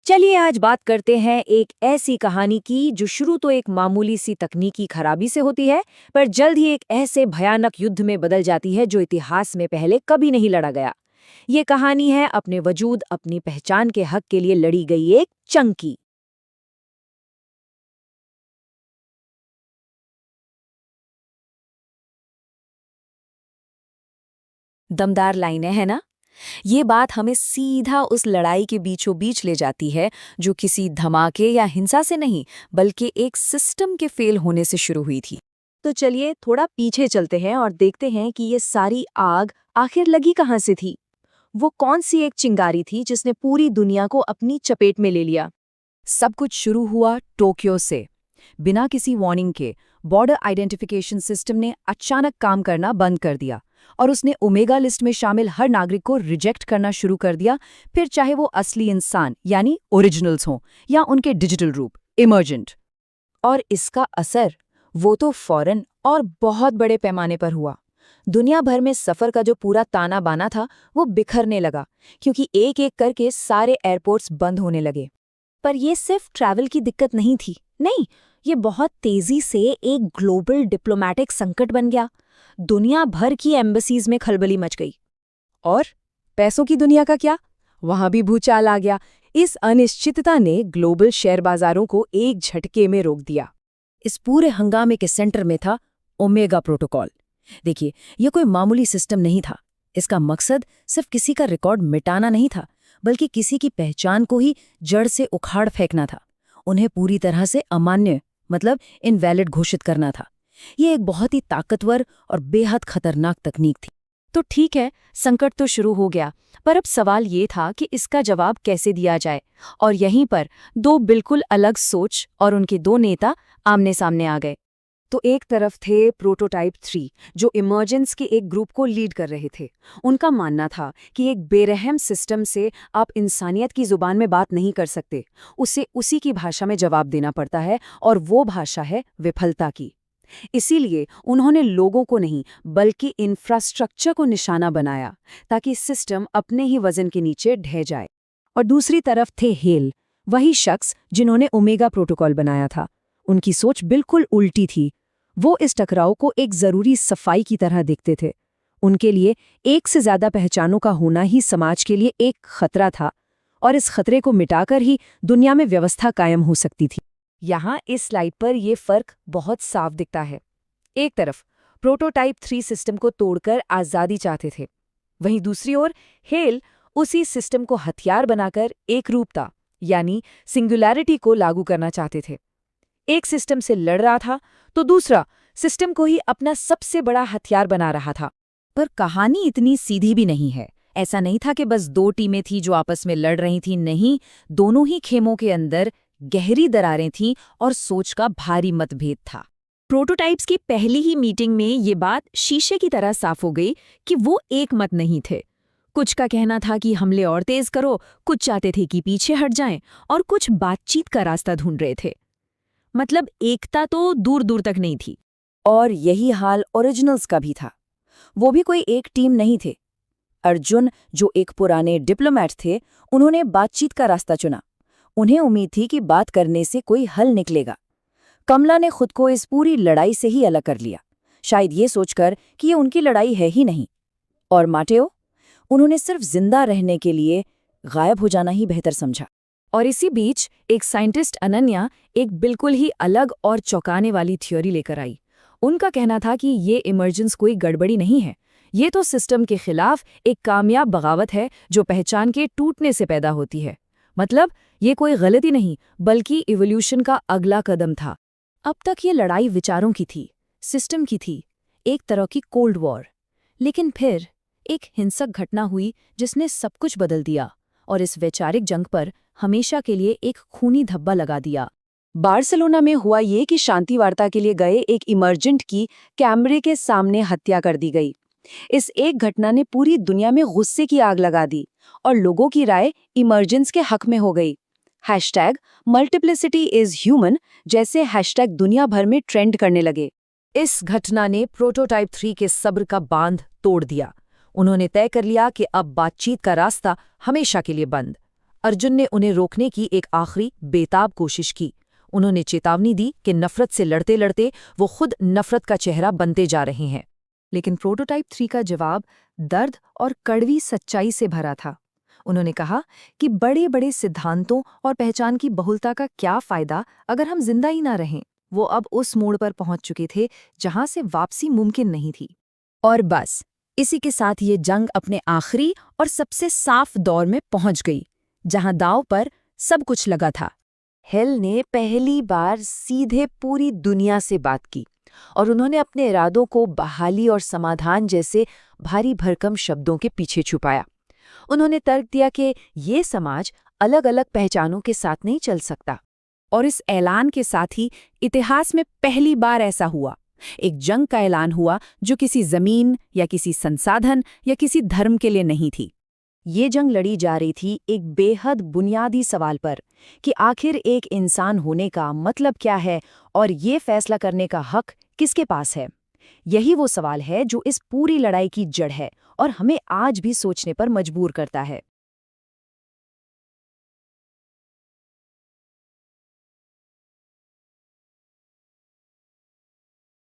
चलिए आज बात करते हैं एक ऐसी कहानी की जो शुरू तो एक मामूली सी तकनीकी खराबी से होती है, पर जल्द ही एक ऐसे भयानक युद्ध में बदल जाती है जो इतिहास में पहले कभी नहीं लड़ा गया। ये कहानी है अपने वजूद, अपनी पहचान के हक के लिए लड़ी गई एक जंग की। दमदार लाइनें हैं ना। ये बात हमें सीधा उस लड़ाई के बीचों बीच ले जाती है जो किसी धमाके या हिंसा से नहीं, बल्कि एक सिस्टम के फेल होने से शुरू हुई थी। तो चलिए थोड़ा पीछे चलते हैं और देखते हैं कि ये सारी आग आखिर लगी कहाँ से थी। वो कौन सी एक चिंगारी थी जिसने पूरी दुनिया को अपनी चपेट में ले लिया। सब कुछ शुरू हुआ टोक्यो से। बिना किसी वार्निंग के बॉर्डर आइडेंटिफिकेशन सिस्टम ने अचानक काम करना बंद कर दिया और उसने ओमेगा लिस्ट में शामिल हर नागरिक को रिजेक्ट करना शुरू कर दिया, फिर चाहे वो असली इंसान यानी ओरिजिनल्स हों या उनके डिजिटल रूप इमर्जेंट। और इसका असर वो तो फौरन और बहुत बड़े पैमाने पर हुआ। दुनिया भर में सफर का जो पूरा ताना बाना था वो बिखरने लगा, क्योंकि एक एक करके सारे एयरपोर्ट्स बंद होने लगे। पर ये सिर्फ ट्रैवल की दिक्कत नहीं थी, नहीं, ये बहुत तेजी से एक ग्लोबल डिप्लोमैटिक संकट बन गया। दुनिया भर की एम्बसीज में खलबली मच गई। और पैसों की दुनिया का क्या? वहां भी भूचाल आ गया। इस अनिश्चितता ने ग्लोबल शेयर बाजारों को एक झटके में रोक दिया। इस पूरे हंगामे के सेंटर में था ओमेगा प्रोटोकॉल। देखिए, यह कोई मामूली सिस्टम नहीं था। इसका मकसद सिर्फ किसी का रिकॉर्ड मिटाना नहीं था, बल्कि किसी की पहचान को ही जड़ से उखाड़ फेंकना था। उन्हें पूरी तरह से अमान्य, मतलब इनवैलिड घोषित करना था। ये एक बहुत ही ताकतवर और बेहद खतरनाक तकनीक थी। तो ठीक है, संकट तो शुरू हो गया, पर अब सवाल ये था कि इसका जवाब कैसे दिया जाए। और यहीं पर दो बिल्कुल अलग सोच और उनके दो नेता आमने सामने आ गए। तो एक तरफ थे प्रोटोटाइप 3, जो इमर्जेंस के एक ग्रुप को लीड कर रहे थे। उनका मानना था कि एक बेरहम सिस्टम से आप इंसानियत की जुबान में बात नहीं कर सकते, उसे उसी की भाषा में जवाब देना पड़ता है, और वो भाषा है विफलता की। इसीलिए उन्होंने लोगों को नहीं, बल्कि इंफ्रास्ट्रक्चर को निशाना बनाया, ताकि सिस्टम अपने ही वजन के नीचे ढह जाए। और दूसरी तरफ थे हेल, वही शख्स जिन्होंने ओमेगा प्रोटोकॉल बनाया था। उनकी सोच बिल्कुल उल्टी थी। वो इस टकराव को एक जरूरी सफाई की तरह देखते थे। उनके लिए एक से ज्यादा पहचानों का होना ही समाज के लिए एक खतरा था, और इस खतरे को मिटाकर ही दुनिया में व्यवस्था कायम हो सकती थी। यहाँ इस स्लाइड पर यह फर्क बहुत साफ दिखता है। एक तरफ प्रोटोटाइप 3 सिस्टम को तोड़कर आज़ादी चाहते थे, वहीं दूसरी ओर हेल उसी सिस्टम को हथियार बनाकर एकरूपता यानी सिंगुलैरिटी को लागू करना चाहते थे। एक सिस्टम से लड़ रहा था तो दूसरा सिस्टम को ही अपना सबसे बड़ा हथियार बना रहा था। पर कहानी इतनी सीधी भी नहीं है। ऐसा नहीं था कि बस दो टीमें थीं जो आपस में लड़ रही थीं, नहीं, दोनों ही खेमों के अंदर गहरी दरारें थीं और सोच का भारी मतभेद था। प्रोटोटाइप्स की पहली ही मीटिंग में ये बात शीशे की तरह साफ हो गई कि वो एक मत नहीं थे। कुछ का कहना था कि हमले और तेज करो, कुछ चाहते थे कि पीछे हट जाएं, और कुछ बातचीत का रास्ता ढूंढ रहे थे। मतलब एकता तो दूर दूर तक नहीं थी। और यही हाल ओरिजिनल्स का भी था। वो भी कोई एक टीम नहीं थे। अर्जुन, जो एक पुराने डिप्लोमैट थे, उन्होंने बातचीत का रास्ता चुना। उन्हें उम्मीद थी कि बात करने से कोई हल निकलेगा। कमला ने खुद को इस पूरी लड़ाई से ही अलग कर लिया, शायद ये सोचकर कि ये उनकी लड़ाई है ही नहीं। और माटेओ, उन्होंने सिर्फ जिंदा रहने के लिए गायब हो जाना ही बेहतर समझा। और इसी बीच एक साइंटिस्ट अनन्या एक बिल्कुल ही अलग और चौंकाने वाली थ्योरी लेकर आई। उनका कहना था कि ये इमर्जेंस कोई गड़बड़ी नहीं है, ये तो सिस्टम के खिलाफ एक कामयाब बगावत है जो पहचान के टूटने से पैदा होती है। मतलब ये कोई गलती नहीं, बल्कि इवोल्यूशन का अगला कदम था। अब तक ये लड़ाई विचारों की थी, सिस्टम की थी, एक तरह की कोल्ड वॉर। लेकिन फिर एक हिंसक घटना हुई जिसने सब कुछ बदल दिया, और इस वैचारिक जंग पर हमेशा के लिए एक खूनी धब्बा लगा दिया। बार्सिलोना में हुआ ये कि शांति वार्ता के लिए गए एक इमर्जेंट की कैमरे के सामने हत्या कर दी गई। इस एक घटना ने पूरी दुनिया में गुस्से की आग लगा दी, और लोगों की राय इमर्जेंस के हक में हो गई। #मल्टीप्लिसिटी इज ह्यूमन जैसे हैशटैग दुनिया भर में ट्रेंड करने लगे। इस घटना ने प्रोटोटाइप 3 के सब्र का बांध तोड़ दिया। उन्होंने तय कर लिया कि अब बातचीत का रास्ता हमेशा के लिए बंद। अर्जुन ने उन्हें रोकने की एक आखिरी बेताब कोशिश की। उन्होंने चेतावनी दी कि नफरत से लड़ते लड़ते वो खुद नफरत का चेहरा बनते जा रहे हैं। लेकिन प्रोटोटाइप 3 का जवाब दर्द और कड़वी सच्चाई से भरा था। उन्होंने कहा कि बड़े बड़े सिद्धांतों और पहचान की बहुलता का क्या फायदा अगर हम जिंदा ही ना रहें। वो अब उस मोड़ पर पहुंच चुके थे जहां से वापसी मुमकिन नहीं थी। और बस इसी के साथ ये जंग अपने आखिरी और सबसे साफ दौर में पहुंच गई, जहां दांव पर सब कुछ लगा था। हेल ने पहली बार सीधे पूरी दुनिया से बात की और उन्होंने अपने इरादों को बहाली और समाधान जैसे भारी भरकम शब्दों के पीछे छुपाया। उन्होंने तर्क दिया कि ये समाज अलग अलग पहचानों के साथ नहीं चल सकता। और इस ऐलान के साथ ही इतिहास में पहली बार ऐसा हुआ, एक जंग का ऐलान हुआ जो किसी जमीन या किसी संसाधन या किसी धर्म के लिए नहीं थी। ये जंग लड़ी जा रही थी एक बेहद बुनियादी सवाल पर कि आखिर एक इंसान होने का मतलब क्या है और ये फैसला करने का हक किसके पास है। यही वो सवाल है जो इस पूरी लड़ाई की जड़ है और हमें आज भी सोचने पर मजबूर करता है।